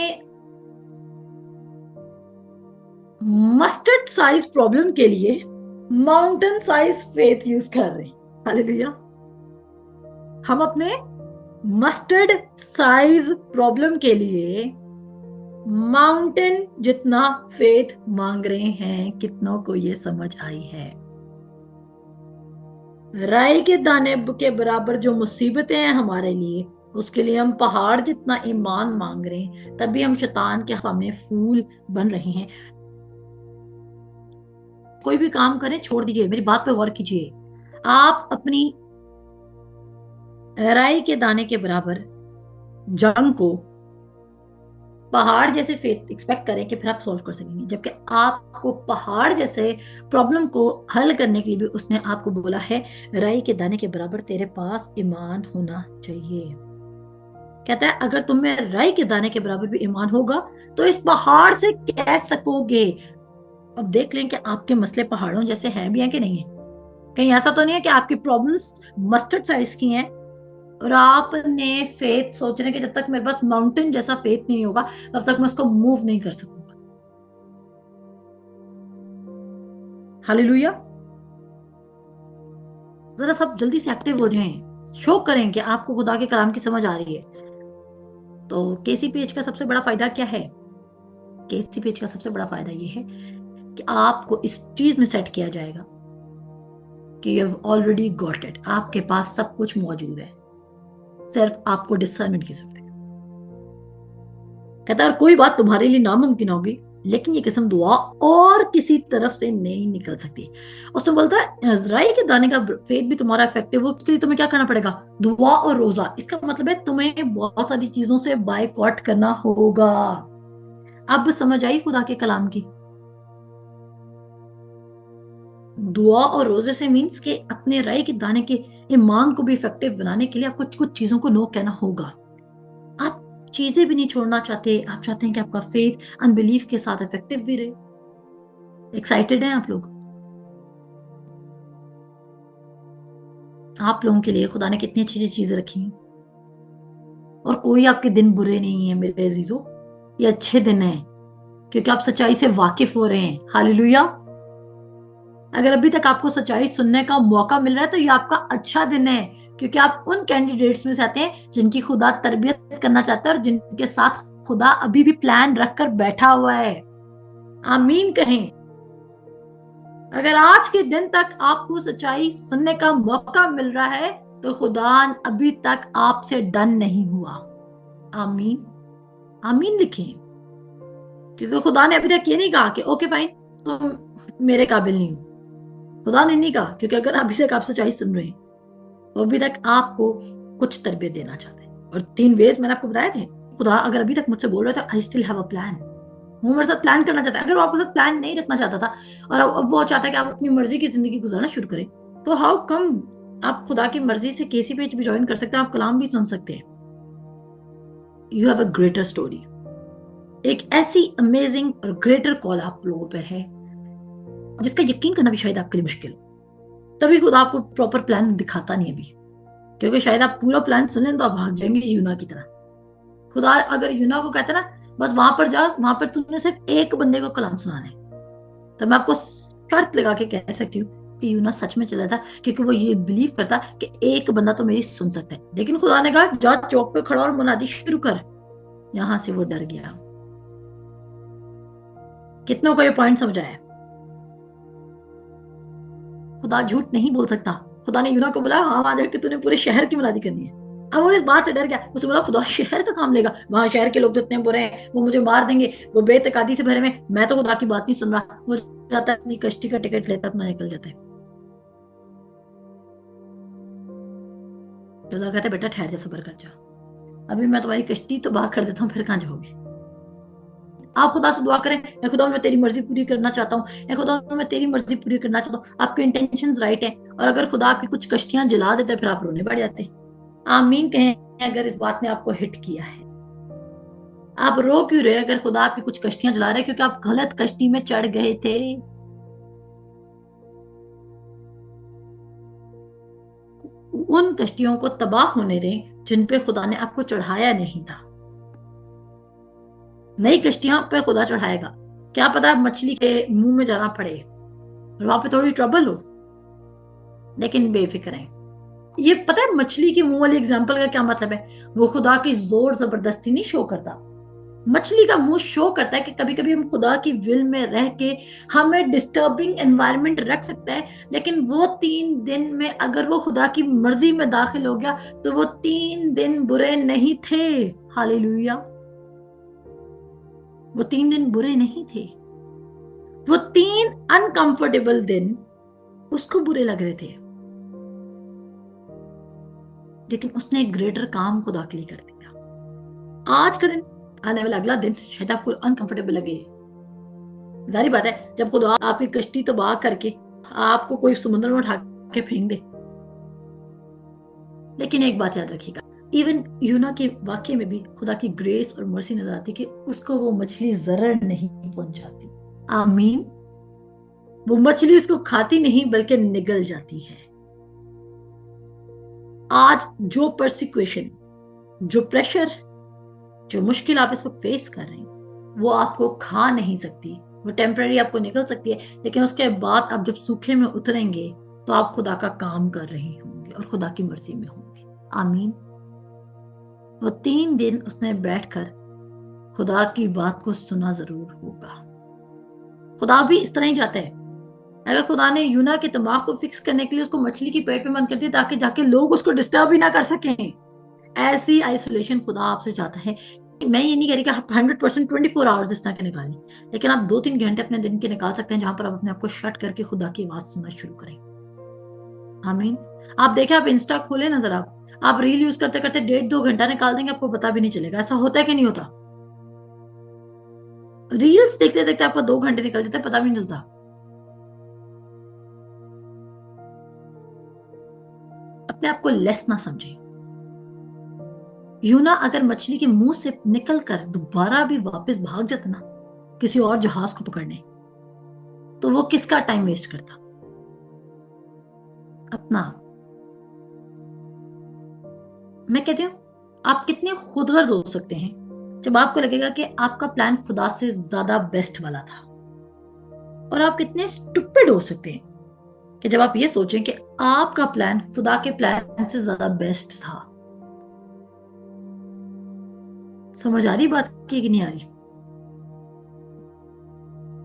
मस्टर्ड साइज प्रॉब्लम के लिए माउंटेन साइज फेथ यूज कर रहे हैं। हालेलुया। हम अपने मस्टर्ड साइज प्रॉब्लम के लिए माउंटेन जितना फेथ मांग रहे हैं। कितनों को ये समझ आई है? राई के दाने के बराबर जो मुसीबतें हैं हमारे लिए, उसके लिए हम पहाड़ जितना ईमान मांग रहे हैं, तभी हम शैतान के सामने फूल बन रहे हैं। कोई भी काम करें छोड़ दीजिए, मेरी बात पे गौर कीजिए। आप अपनी राई के दाने के बराबर जंग को पहाड़ जैसे फेथ एक्सपेक्ट करें कि फिर आप सॉल्व कर सकेंगे, जबकि आपको पहाड़ जैसे प्रॉब्लम को हल करने के लिए भी उसने आपको बोला है राई के दाने के बराबर तेरे पास ईमान होना चाहिए। कहता है अगर तुम में राई के दाने के बराबर भी ईमान होगा तो इस पहाड़ से कह सकोगे। अब देख लें कि आपके मसले पहाड़ों जैसे हैं भी हैं कि नहीं है। कहीं ऐसा तो नहीं है कि आपकी प्रॉब्लम्स मस्टर्ड साइज की हैं और आपने फेथ सोच रहे हैं कि जब तक मेरे पास माउंटेन जैसा फेथ नहीं होगा तब तक मैं उसको मूव नहीं कर सकूंगा। हालेलुया। जरा सब जल्दी से एक्टिव हो जाएं, शो करें कि आपको खुदा के कलाम की समझ आ रही है। तो केसीपीएच का सबसे बड़ा फायदा क्या है? केसीपीएच का सबसे बड़ा फायदा यह है कि आपको इस चीज में सेट किया जाएगा कि you have already got it, आपके पास सब कुछ मौजूद है, सिर्फ आपको डिसर्नमेंट की जरूरत है। कहता है और कोई बात तुम्हारे लिए नामुमकिन होगी लेकिन ये किस्म दुआ और किसी तरफ से नहीं निकल सकती। उसने बोलता है इजराइल के दाने का फेथ भी तुम्हारा इफेक्टिव हो उसके लिए तुम्हें क्या करना पड़ेगा? दुआ और रोजा। इसका मतलब है तुम्हें बहुत सारी चीजों से बायकॉट करना होगा। अब समझ आई खुदा के कलाम की? दुआ और रोजे से मीन्स के अपने राय के दाने के ईमान को भी इफेक्टिव बनाने के लिए आपको कुछ कुछ चीजों को नो कहना होगा। आप चीजें भी नहीं छोड़ना चाहते, आप चाहते हैं कि आपका फेथ अनबिलीफ के साथ इफेक्टिव भी रहे। एक्साइटेड हैं आप लोग? आप लोगों के लिए खुदा ने कितनी अच्छी अच्छी चीजें रखी हैं और कोई आपके दिन बुरे नहीं है मेरे अजीजों, ये अच्छे दिन हैं क्योंकि आप सच्चाई से वाकिफ हो रहे हैं। हालेलुया। अगर अभी तक आपको सच्चाई सुनने का मौका मिल रहा है तो ये आपका अच्छा दिन है क्योंकि आप उन कैंडिडेट्स में से आते हैं जिनकी खुदा तरबियत करना चाहता है और जिनके साथ खुदा अभी भी प्लान रखकर बैठा हुआ है। आमीन कहें। अगर आज के दिन तक आपको सच्चाई सुनने का मौका मिल रहा है तो खुदा अभी तक आपसे डन नहीं हुआ। आमीन। आमीन लिखें क्योंकि खुदा ने अभी तक ये नहीं कहा कि ओके फाइन तुम मेरे काबिल नहीं हो। खुदा ने नहीं कहा क्योंकि अगर अभी तक आप सच्चाई सुन रहे हैं तो अभी तक आपको कुछ तरबियत देना चाहते हैं। और 3 वेज मैंने आपको बताए थे। खुदा अगर अभी तक मुझसे बोल रहे थे I still have a plan, वो मेरे साथ प्लान करना चाहता है। अगर वो आपके साथ प्लान नहीं रखना चाहता था और अब वो चाहता है कि आप अपनी मर्जी की जिंदगी गुजारना शुरू करें तो हाउ कम आप खुदा की मर्जी से केसी पेज भी ज्वाइन कर सकते हैं, आप कलाम भी सुन सकते हैं। You have a greater story. एक ऐसी अमेजिंग और ग्रेटर कॉल आप लोगों पर है जिसका यकीन करना भी शायद आपके लिए मुश्किल हो। तभी खुदा आपको प्रॉपर प्लान दिखाता नहीं अभी क्योंकि शायद आप पूरा प्लान सुन लें तो आप भाग जाएंगे यूना की तरह। खुदा अगर यूना को कहता ना बस वहां पर जा, वहां पर तुमने सिर्फ एक बंदे को कलाम सुनाना है, तो मैं आपको शर्त लगा के कह सकती हूँ कि यूना सच में चला था क्योंकि वो ये बिलीव करता कि एक बंदा तो मेरी सुन सकता है। लेकिन खुदा ने कहा जा चौक पे खड़ा और मुनादी शुरू कर। यहां से वो डर गया। कितनों को ये पॉइंट समझ आया? खुदा झूठ नहीं बोल सकता। खुदा ने यूना को बोला हाँ वहां जाकर तूने पूरे शहर की मुनादी करनी है। अब वो इस बात से डर गया, उसने बोला खुदा शहर का काम लेगा, वहां शहर के लोग तो इतने बुरे हैं वो मुझे मार देंगे, वो बेतकादी से भरे में, मैं तो खुदा की बात नहीं सुन रहा। वो जाता है अपनी कश्ती का टिकट लेता अपना निकल जाता है। खुदा कहते बेटा ठहर जा, सब्र कर जा, अभी मैं तुम्हारी कश्ती तो बाहर कर देता हूँ, फिर कहाँ जाओगे। आप खुदा से दुआ करें, मैं खुदा मैं तेरी मर्जी पूरी करना चाहता हूँ, मैं खुदा मैं तेरी मर्जी पूरी करना चाहता हूँ। आपके इंटेंशंस राइट है और अगर खुदा आपकी कुछ कश्तियां जला देते फिर आप रोने बैठ जाते हैं। आमीन कहें अगर इस बात ने आपको हिट किया है। आप रो क्यों रहे अगर खुदा आपकी कुछ कश्तियां जला रहे क्योंकि आप गलत कश्ती में चढ़ गए थे। उन कश्तियों को तबाह होने दें जिन पे खुदा ने आपको चढ़ाया नहीं था। नई कश्तियां पे खुदा चढ़ाएगा। क्या पता मछली के मुंह में जाना पड़े और वहां पे थोड़ी ट्रबल हो, लेकिन बेफिक्र है। ये पता है मछली के मुंह वाली एग्जाम्पल का क्या मतलब है? वो खुदा की जोर जबरदस्ती नहीं शो करता। मछली का मुंह शो करता है कि कभी कभी हम खुदा की विल में रह के हमें डिस्टर्बिंग एनवायरनमेंट रख सकता है, लेकिन वो 3 दिन में अगर वो खुदा की मर्जी में दाखिल हो गया तो वो 3 दिन बुरे नहीं थे। हालेलुया। वो 3 दिन बुरे नहीं थे। वो 3 अनकंफर्टेबल दिन उसको बुरे लग रहे थे। लेकिन उसने एक ग्रेटर काम खुदा के लिए कर दिया। आज का दिन, आने वाला अगला दिन शायद आपको अनकंफर्टेबल लगे। जाहिर बात है, जब खुदा आपकी कश्ती तबाह करके आपको कोई समुद्र में उठा के फेंक दे। लेकिन एक बात याद रखिएगा, इवन यूना के वाक्य में भी खुदा की ग्रेस और मर्सी नजर आती कि उसको वो मछली जरर नहीं पहुंचाती। आमीन। वो मछली उसको खाती नहीं बल्कि निगल जाती है। आज जो परसिक्यूशन, जो प्रेशर, जो मुश्किल आप इस वक्त फेस कर रहे हैं, वो आपको खा नहीं सकती। वो टेम्पररी आपको निकल सकती है, लेकिन उसके बाद आप जब सूखे में उतरेंगे तो आप खुदा का काम कर रहे होंगे और खुदा की मर्जी में होंगे। आमीन। वो 3 दिन उसने बैठकर खुदा की बात को सुना जरूर होगा। खुदा भी इस तरह ही जाता है। अगर खुदा ने यूना के दिमाग को फिक्स करने के लिए उसको मछली की पेट में बंद कर दिया ताकि जाके लोग उसको डिस्टर्ब भी ना कर सकें, ऐसी आइसोलेशन खुदा आपसे चाहता है। मैं ये नहीं कह रही कि आप 100% 24 आवर्स इस तरह के निकालें, लेकिन आप 2-3 घंटे अपने दिन के निकाल सकते हैं जहां पर आप अपने आप को शट करके खुदा की आवाज सुनना शुरू करें। आमीन। आप देखें, आप इंस्टा खोले ना जरा, आप रील यूज करते करते 1.5-2 घंटा निकाल देंगे, आपको पता भी नहीं चलेगा। ऐसा होता है कि नहीं होता? रील्स देखते देखते आपको 2 घंटे निकल जाते हैं, पता भी नहीं चलता। अपने आप को लेस ना समझें। यूना अगर मछली के मुंह से निकलकर दोबारा भी वापस भाग जाता ना किसी और जहाज को पकड़ने, तो वो किसका टाइम वेस्ट करता? अपना। मैं कहती हूं, आप कितने खुदगर्ज हो सकते हैं जब आपको लगेगा कि आपका प्लान खुदा से ज्यादा बेस्ट वाला था, और आप कितने स्टूपिड हो सकते हैं कि जब आप ये सोचें कि आपका प्लान खुदा के प्लान से ज्यादा बेस्ट था। समझ आ रही बात की कि नहीं आ रही?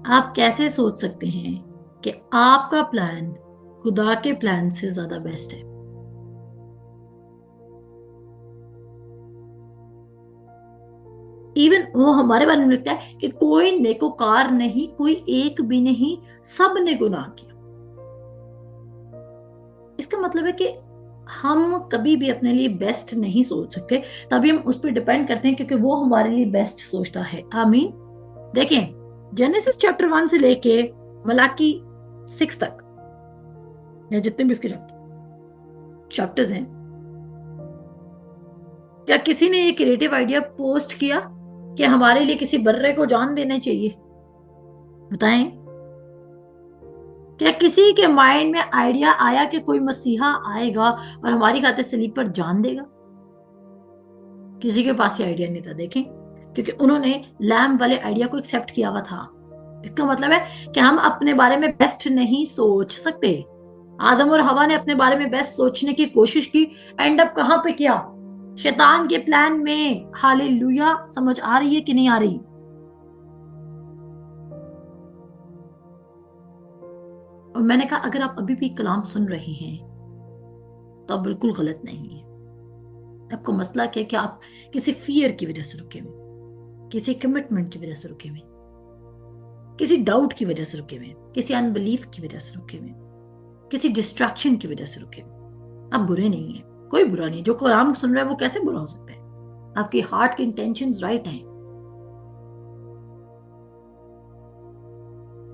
आप कैसे सोच सकते हैं कि आपका प्लान खुदा के प्लान से ज्यादा बेस्ट है? इवन वो हमारे बारे में लिखता है कि कोई नेकोकार नहीं, कोई एक भी नहीं, सब ने गुनाह किया। इसका मतलब है कि हम कभी भी अपने लिए बेस्ट नहीं सोच सकते, तभी हम उस पर डिपेंड करते हैं क्योंकि वो हमारे लिए बेस्ट सोचता है। आमीन। देखें, जेनेसिस चैप्टर 1 से लेके मलाकी 6 तक, या जितने भी इसके चैप्टर्स हैं, क्या किसी ने ये क्रिएटिव आइडिया पोस्ट किया कि हमारे लिए किसी बर्रे को जान देना चाहिए? बताएं, क्या किसी के माइंड में आइडिया आया कि कोई मसीहा आएगा और हमारी खातिर सलीब पर जान देगा? किसी के पास ये आइडिया नहीं था। देखें, क्योंकि उन्होंने लैम वाले आइडिया को एक्सेप्ट किया हुआ था। इसका मतलब है कि हम अपने बारे में बेस्ट नहीं सोच सकते। आदम और हवा ने अपने बारे में बेस्ट सोचने की कोशिश की, एंड अप कहां पे किया? शैतान के प्लान में। हालेलुया। समझ आ रही है कि नहीं आ रही? और मैंने कहा, अगर आप अभी भी कलाम सुन रहे हैं तो आप बिल्कुल गलत नहीं है। आपको मसला क्या है कि आप किसी फियर की वजह से रुके हुए, किसी कमिटमेंट की वजह से रुके हुए, किसी डाउट की वजह से रुके हुए, किसी अनबिलीफ की वजह से रुके हुए, किसी डिस्ट्रैक्शन की वजह से रुके हुए। आप बुरे नहीं है, कोई बुरा नहीं। जो कलाम सुन रहा है वो कैसे बुरा हो सकता है? आपकी हार्ट के इंटेंशंस राइट हैं।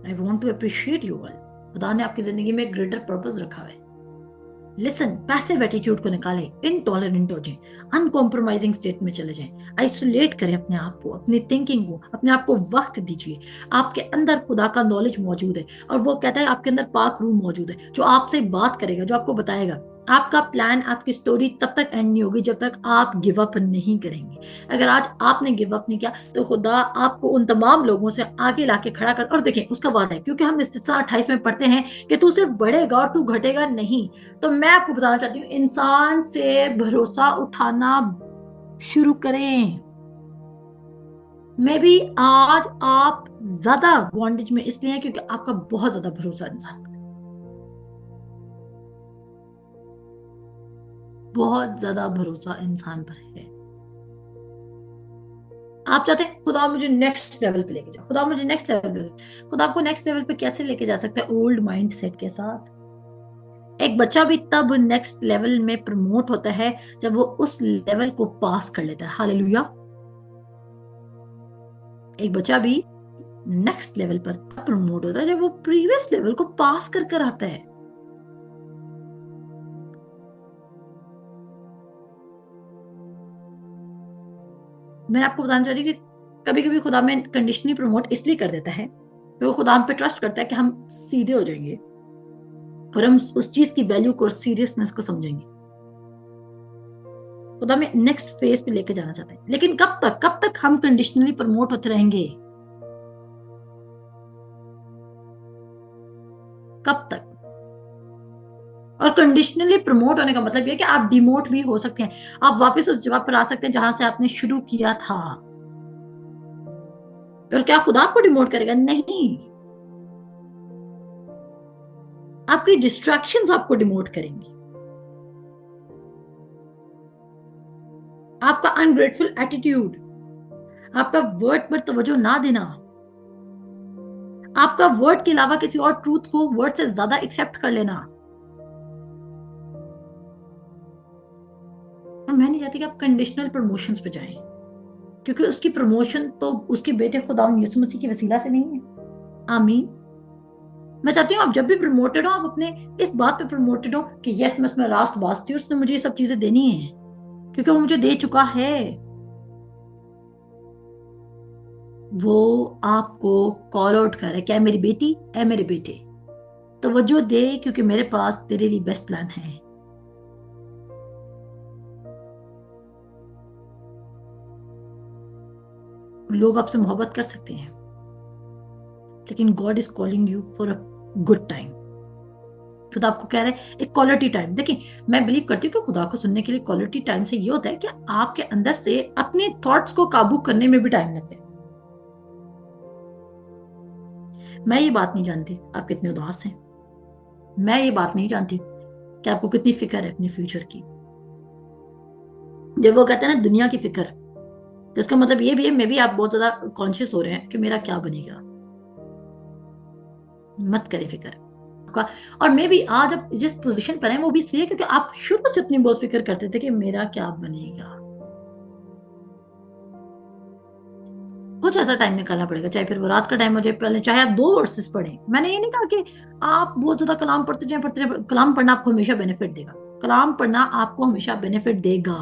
I want to appreciate you all. खुदा ने आपकी जिंदगी में एक ग्रेटर पर्पस रखा है। लिसन, पैसिव एटीट्यूड को निकालें, इनटॉलरेंट हो जाएं, अनकॉम्प्रोमाइजिंग स्टेट में चले जाएं, आइसोलेट करें अपने आप को, अपनी थिंकिंग को, अपने आप को वक्त दीजिए। आपके अंदर खुदा का नॉलेज मौजूद है, और वो कहता है आपके अंदर पाक रूह मौजूद है जो आपसे बात करेगा, जो आपको बताएगा। आपका प्लान, आपकी स्टोरी तब तक एंड नहीं होगी जब तक आप गिव अप नहीं करेंगे। अगर आज आपने गिव अप नहीं किया तो खुदा आपको उन तमाम लोगों से आगे लाके खड़ा कर, और देखें उसका वादा है, क्योंकि हम इस्तिसा 28 में पढ़ते हैं कि तू सिर्फ बढ़ेगा और तू घटेगा नहीं। तो मैं आपको बताना चाहती हूँ, इंसान से भरोसा उठाना शुरू करें। मे बी आज आप ज्यादा बॉन्डेज में इसलिए हैं क्योंकि आपका बहुत ज्यादा भरोसा इंसान पर, बहुत ज्यादा भरोसा इंसान पर है। आप चाहते हैं खुदा मुझे नेक्स्ट लेवल पे लेके जाओ, खुदा मुझे नेक्स्ट लेवल पे, खुदा आपको नेक्स्ट लेवल पे कैसे लेके जा सकता है? ओल्ड माइंड सेट के साथ। एक बच्चा भी तब नेक्स्ट लेवल में प्रमोट होता है जब वो उस लेवल को पास कर लेता है। हालेलुया। एक बच्चा भी नेक्स्ट लेवल पर तब प्रमोट होता है जब वो प्रीवियस लेवल को पास कर कर आता है। मैं आपको बताना चाह रही हूँ कि कभी कभी खुदा में कंडीशनली प्रमोट इसलिए कर देता है तो वो खुदा हम पे ट्रस्ट करता है कि हम सीधे हो जाएंगे और हम उस चीज की वैल्यू को और सीरियसनेस को समझेंगे। खुदा में नेक्स्ट फेज पे लेके जाना चाहता है, लेकिन कब तक हम कंडीशनली प्रमोट होते रहेंगे? कब तक? और कंडीशनली प्रमोट होने का मतलब यह कि आप डिमोट भी हो सकते हैं, आप वापस उस जगह पर आ सकते हैं जहां से आपने शुरू किया था। और क्या खुदा आपको डिमोट करेगा? नहीं, आपकी डिस्ट्रैक्शंस आपको डिमोट करेंगी। आपका अनग्रेटफुल एटीट्यूड, आपका वर्ड पर तवज्जो ना देना, आपका वर्ड के अलावा किसी और ट्रूथ को वर्ड से ज्यादा एक्सेप्ट कर लेना। और मैं नहीं चाहती कि आप कंडीशनल प्रमोशंस पे जाएं, क्योंकि उसकी प्रमोशन तो उसके बेटे खुदा यीशु मसीह की वसीला से नहीं है। आमीन। मैं चाहती हूँ आप जब भी प्रमोटेड हो, आप अपने इस बात पे प्रमोटेड हो कि यस, मैं उसमें रास्त बाजती हूँ, उसने मुझे ये सब चीजें देनी है क्योंकि वो मुझे दे चुका है। वो आपको कॉल आउट कर रहा है, क्या मेरी बेटी, है मेरे बेटे, तवज्जो दे क्योंकि मेरे पास तेरे लिए बेस्ट प्लान है। लोग आपसे मोहब्बत कर सकते हैं, लेकिन God is calling you for a good time. खुदा आपको कह रहे हैं एक क्वालिटी टाइम। देखिए, मैं बिलीव करती हूँ कि खुदा को सुनने के लिए क्वालिटी टाइम से ये होता है कि आपके अंदर से अपने थॉट्स को काबू करने में भी टाइम लगता है। मैं ये बात नहीं जानती आप कितने उदास हैं, मैं ये बात नहीं जानती कि आपको कितनी फिक्र है अपने फ्यूचर की। जब वो कहते हैं ना दुनिया की फिक्र, तो इसका मतलब ये भी है मे भी आप बहुत ज्यादा कॉन्शियस हो रहे हैं कि मेरा क्या बनेगा। मत करें फिक्र आपका। और मे भी आज आप जिस पोजीशन पर हैं वो भी इसलिए क्योंकि आप शुरू से अपनी बहुत फिक्र करते थे कि मेरा क्या बनेगा। कुछ ऐसा टाइम निकालना पड़ेगा, चाहे फिर वो रात का टाइम हो जाए, पहले चाहे आप 2 वर्सेस पढ़ें। मैंने ये नहीं कहा कि आप बहुत ज्यादा कलाम पढ़ते जाए। कलाम पढ़ना आपको हमेशा बेनिफिट देगा, कलाम पढ़ना आपको हमेशा बेनिफिट देगा।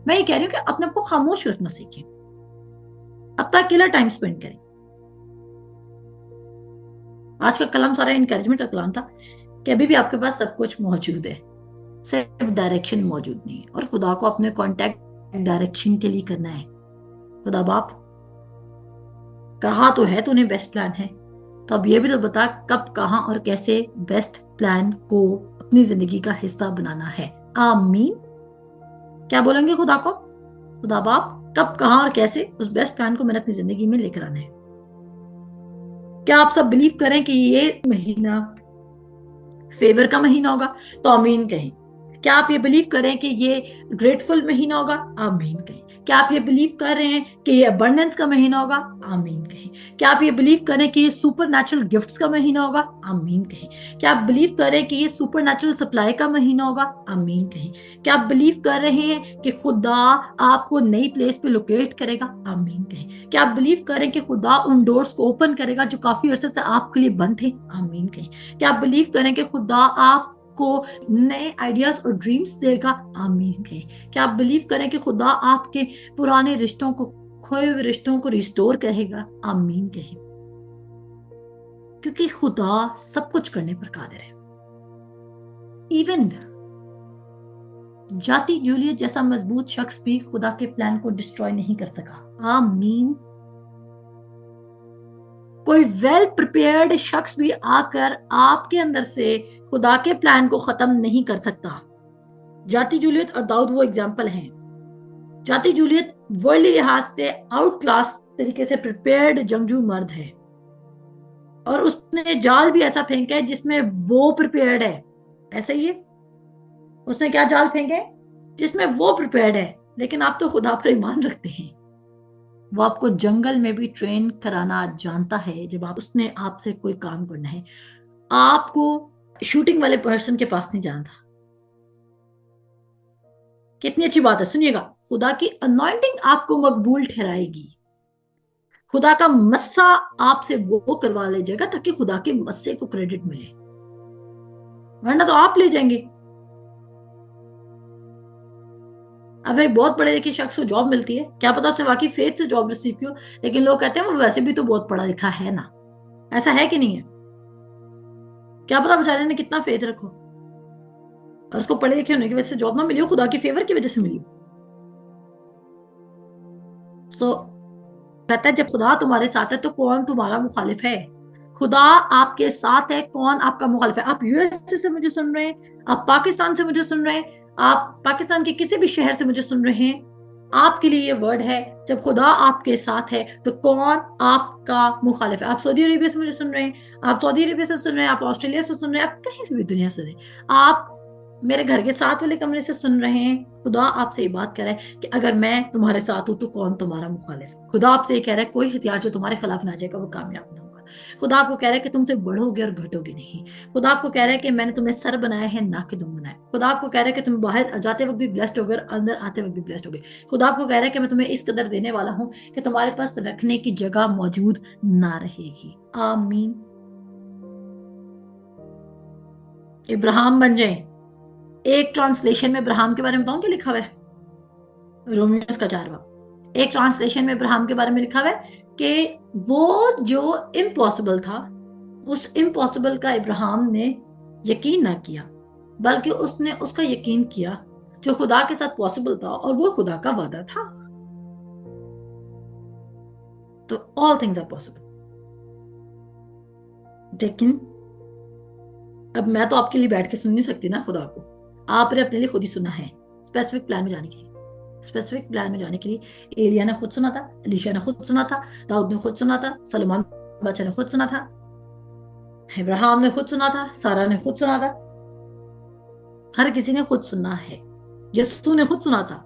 मैं ये कह रही हूँ कि अपने आप को खामोश रखना सीखें, अपना अकेला टाइम स्पेंड करें। आज का कलाम सारा इनकरेजमेंट का कलाम था कि अभी भी आपके पास सब कुछ मौजूद है, सिर्फ डायरेक्शन मौजूद नहीं है। और खुदा को अपने कांटेक्ट डायरेक्शन के लिए करना है। खुदा बाप, कहा तो है तूने बेस्ट प्लान है, तो अब ये भी तो बता कब, कहां और कैसे बेस्ट प्लान को अपनी जिंदगी का हिस्सा बनाना है। आमीन। क्या बोलेंगे खुदा को? खुदा बाप, कब, कहां और कैसे उस बेस्ट प्लान को मैंने अपनी जिंदगी में लेकर आना है। क्या आप सब बिलीव करें कि ये महीना फेवर का महीना होगा? तो आमीन कहें। क्या आप ये बिलीव करें कि ये ग्रेटफुल महीना होगा? आमीन कहें। क्या आप ये बिलीव कर रहे हैं कि ये अबंडेंस का महीना होगा? आमीन कहें। क्या आप ये बिलीव करें कि ये सुपर नेचुरल गिफ्ट्स का महीना होगा? आमीन कहें। क्या आप बिलीव करें कि ये सुपर नेचुरल सप्लाई का महीना होगा? आमीन कहें। क्या आप बिलीव कर रहे हैं कि खुदा आपको नई प्लेस पे लोकेट करेगा? आमीन कहें। क्या आप बिलीव करें कि खुदा उन डोर्स को ओपन करेगा जो काफी अरसे से आपके लिए बंद थे? आमीन कहें। क्या आप बिलीव करें कि खुदा आप को नए आइडियाज और ड्रीम्स देगा? आमीन कहें। क्या आप बिलीव करें कि खुदा आपके पुराने रिश्तों को, खोए हुए रिश्तों को रिस्टोर करेगा? आमीन कहें। क्योंकि खुदा सब कुछ करने पर कादिर है। इवन जाति जूलियट जैसा मजबूत शख्स भी खुदा के प्लान को डिस्ट्रॉय नहीं कर सका। आमीन। कोई वेल प्रिपेयर्ड शख्स भी आकर आपके अंदर से खुदा के प्लान को खत्म नहीं कर सकता। जाति जूलियत और दाऊद वो एग्जाम्पल हैं। जाति जूलियत वर्ल्ड लिहाज से आउट क्लास तरीके से प्रिपेयर्ड जंगजू मर्द है, और उसने जाल भी ऐसा फेंका है जिसमें वो प्रिपेयर्ड है। ऐसा ही है, उसने क्या जाल फेंके जिसमें वो प्रिपेयर्ड है। लेकिन आप तो खुदा पर ईमान रखते हैं, वो आपको जंगल में भी ट्रेन कराना जानता है जब आप उसने आपसे कोई काम करना है। आपको शूटिंग वाले पर्सन के पास नहीं जाना था। कितनी अच्छी बात है, सुनिएगा। खुदा की अनॉइंटिंग आपको मकबूल ठहराएगी। खुदा का मस्सा आपसे वो करवा ले जाएगा ताकि खुदा के मस्से को क्रेडिट मिले, वरना तो आप ले जाएंगे। अब एक बहुत पढ़े लिखे शख्स को जॉब मिलती है, क्या पता उसने वाकई फेथ से जॉब रिसीव की हो, लेकिन लोग कहते हैं वो वैसे भी तो बहुत पढ़ा लिखा है ना। ऐसा है कि नहीं है? क्या पता बेचारे ने कितना फेथ रखो और उसको पढ़े लिखे होने की वजह से जॉब ना मिली हो, खुदा की फेवर की वजह से मिली हो। सो कहता है जब खुदा तुम्हारे साथ है तो कौन तुम्हारा मुखालिफ है। खुदा आपके साथ है, कौन आपका मुखालिफ है। आप यूएसए से मुझे सुन रहे हैं, आप पाकिस्तान से मुझे सुन रहे हैं, आप पाकिस्तान के किसी भी शहर से मुझे सुन रहे हैं, आपके लिए ये वर्ड है। जब खुदा आपके साथ है तो कौन आपका मुखालिफ है। आप सऊदी अरेबिया से मुझे सुन रहे हैं, आप सऊदी अरेबिया से सुन रहे हैं, आप ऑस्ट्रेलिया से सुन रहे हैं, आप कहीं से भी दुनिया से रहे, आप मेरे घर के साथ वाले कमरे से सुन रहे हैं, खुदा आपसे ये बात कर रहा है कि अगर मैं तुम्हारे साथ हूं तो कौन तुम्हारा मुखालिफ है। खुदा आपसे ये कह रहा है कोई हथियार जो तुम्हारे खिलाफ ना जाएगा वो कामयाब ना होगा। खुदा आपको कह रहा है कि तुमसे बढ़ोगे और घटोगे नहीं। खुदा आपको कह रहा है कि मैंने तुम्हें सर बनाया है ना कि दुम बनाया। खुदा आपको कह रहा है कि तुम बाहर जाते वक्त भी ब्लेस्ड होगे और अंदर आते वक्त भी ब्लेस्ड होगे। खुदा आपको कह रहा है कि मैं तुम्हें इस कदर देने वाला हूं कि तुम्हारे पास रखने की जगह मौजूद ना रहेगी। आमीन। इब्राहिम बन जाए। एक ट्रांसलेशन में इब्राहिम के बारे में बताऊं क्या लिखा हुआ है? रोमियोस का 4 बाब। एक ट्रांसलेशन में इब्राहिम के बारे में लिखा हुआ है कि वो जो इम्पॉसिबल था, उस इम्पॉसिबल का इब्राहिम ने यकीन ना किया, बल्कि उसने उसका यकीन किया जो खुदा के साथ पॉसिबल था, और वो खुदा का वादा था। तो ऑल थिंग्स आर पॉसिबल। लेकिन अब मैं तो आपके लिए बैठ के सुन नहीं सकती ना खुदा को। आपने अपने लिए खुद ही सुना है, स्पेसिफिक प्लान में जाने के लिए। स्पेसिफिक प्लान में जाने के लिए एलिया ने खुद सुना था, एलीशा ने खुद सुना था, दाऊद ने खुद सुना था, सलमान बादशाह ने खुद सुना था, इब्राहिम ने खुद सुना था, सारा ने खुद सुना था। हर किसी ने खुद सुना है। यस्सु ने खुद सुना था।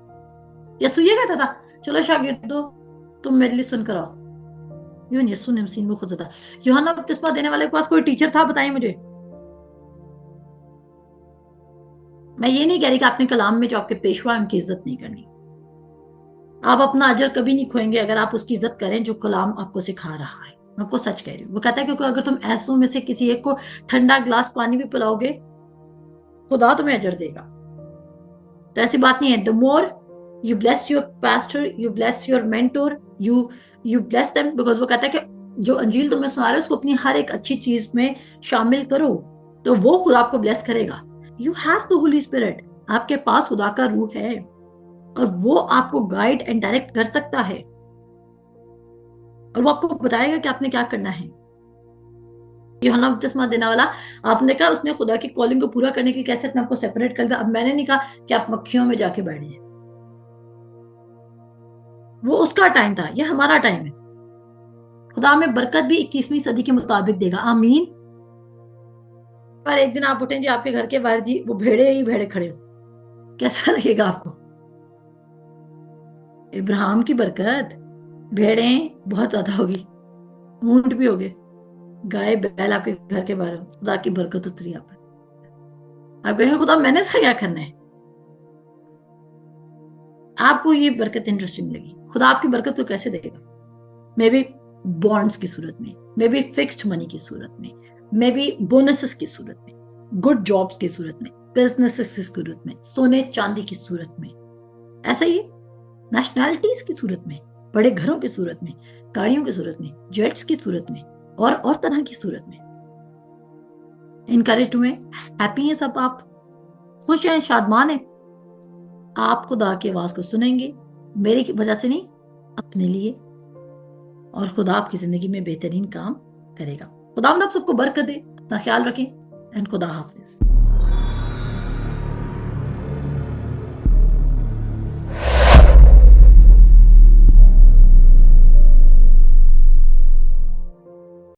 यस्सु ये कहता था चलो शागिर्दो तुम मेरे लिए सुनकर आओ। यूं यस्सु ने मसीह में खुद सुना था। यूहन्ना बपतिस्मा देने वाले के पास कोई टीचर था? बताइए मुझे। मैं ये नहीं कह रही कि आपने कलाम में जो आपके पेशवा उनकी इज्जत नहीं करनी। आप अपना अजर कभी नहीं खोएंगे अगर आप उसकी इज्जत करें जो कलाम आपको सिखा रहा है। मैं आपको सच कह रही हूँ। वो कहता है क्योंकि अगर तुम ऐसों में से किसी एक को ठंडा ग्लास पानी भी पिलाओगे, खुदा तुम्हें अजर देगा। तो ऐसी बात नहीं है। The more you bless your pastor, you bless your mentor, you bless them, because वो कहता है कि जो अंजील तुम्हें सुना रहे हो उसको अपनी हर एक अच्छी चीज में शामिल करो, तो वो खुदा आपको ब्लेस करेगा। You have the Holi spirit. आपके पास खुदा का रूह है और वो आपको गाइड एंड डायरेक्ट कर सकता है, और वो आपको बताएगा कि आपने क्या करना है। यूहन्ना बपतिस्मा देने वाला, आपने कहा उसने खुदा की कॉलिंग को पूरा करने के लिए कैसे अपने आपको सेपरेट कर दिया। अब मैंने नहीं कहा कि आप मक्खियों में जाके बैठ जाए, वो उसका टाइम था, ये हमारा टाइम है। खुदा में बरकत भी 21वीं सदी के मुताबिक देगा। आमीन। पर एक दिन आप उठें जी आपके घर के बाहर जी वो भेड़े ही भेड़े खड़े हो, कैसा लगेगा आपको? इब्राहिम की बरकत, भेड़े बहुत ज्यादा होगी, ऊंट भी होगे, गाय बैल आपके घर के बाहर, खुदा की बरकत उतरी आप पर। आप कहेंगे खुदा मैंने इसका क्या करना है? आपको ये बरकत इंटरेस्टिंग लगी। खुदा आपकी बरकत को कैसे देगा? मे बी बॉन्ड्स की सूरत में, मे बी फिक्स्ड मनी की सूरत में, मे बी बोनसेस की सूरत में, गुड जॉब्स की सूरत में, बिजनेसेस की सूरत में, सोने चांदी की सूरत में, ऐसा ही नेशनैलिटीज की सूरत में, बड़े घरों की सूरत में, गाड़ियों की सूरत में, जेट्स की सूरत में, और तरह की सूरत में। इनकरेज हुए, हैप्पी हैं सब, आप खुश हैं, शादमान हैं। आप खुदा की आवाज को सुनेंगे, मेरी वजह से नहीं, अपने लिए, और खुदा आपकी जिंदगी में बेहतरीन काम करेगा। खुदा आप सबको बरकत दे। अपना ख्याल रखें एंड खुदा हाफिज।